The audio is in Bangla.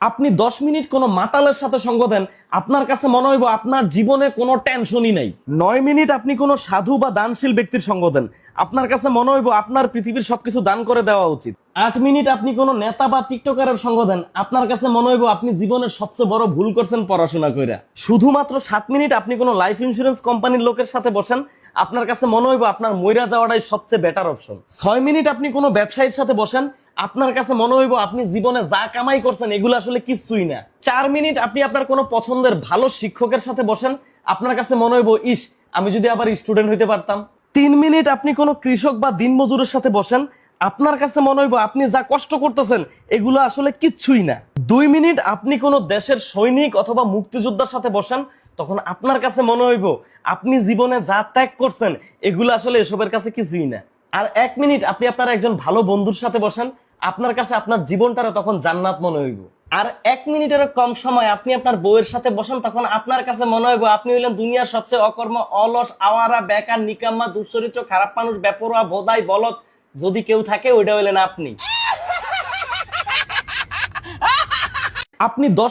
আপনি 10 মিনিট কোনো মাতালের সাথে সঙ্গ দেন, আপনার কাছে মনে হইব আপনার জীবনে কোনো টেনশনই নাই। 9 মিনিট আপনি কোনো সাধু বা দানশীল ব্যক্তির সঙ্গ দেন, আপনার কাছে মনে হইব আপনার পৃথিবীর সবকিছু দান করে দেওয়া উচিত। 8 মিনিট আপনি কোনো নেতা বা টিকটকারের সঙ্গ দেন, আপনার কাছে মনে হইব আপনি জীবনের সবচেয়ে বড় ভুল করছেন পড়াশোনা কইরা। শুধুমাত্র 7 মিনিট আপনি কোনো লাইফ ইন্স্যুরেন্স কোম্পানির লোকের সাথে বসেন, আপনার কাছে মনে হইব আপনার মইরা যাওয়াটাই সবচেয়ে বেটার অপশন। 6 মিনিট আপনি কোনো ব্যবসায়ীর সাথে বসেন, আপনার কাছে মনে হইব আপনি জীবনে যা কামাই করছেন এগুলো আসলে কিছুই না। 4 মিনিট আপনি আপনার কোনো পছন্দের ভালো শিক্ষকের সাথে বসেন, আপনার কাছে মনে হইব ইস, আমি যদি আবার স্টুডেন্ট হইতে পারতাম। 3 মিনিট আপনি কোনো কৃষক বা দিনমজুরের সাথে বসেন, আপনার কাছে মনে হইব আপনি যা কষ্ট করতেছেন এগুলো আসলে কিচ্ছুই না। 2 মিনিট আপনি কোনো দেশের সৈনিক অথবা মুক্তিযোদ্ধার সাথে বসেন, তখন আপনার কাছে মনে হইব আপনি জীবনে যা ত্যাগ করছেন এগুলো আসলে এসবের কাছে কিছুই না। আর 1 মিনিট আপনি আপনার একজন ভালো বন্ধুর সাথে বসেন, আপনার কাছে আপনার জীবনটারে তখন জান্নাত মনে হইব। আর 1 মিনিটেরও কম সময় আপনি আপনার বউয়ের সাথে বসেন, তখন আপনার কাছে মনে হইব আপনি হইলেন দুনিয়ার সবচেয়ে অকর্ম, অলস, আওয়ারা, বেকার, নিকাম্মা, দুশ্চরিত্র, খারাপ মানুষ, বেপরোয়া, ভোদাই, বলদ যদি কেউ থাকে ওইটা হইলেন আপনি। আপনি 10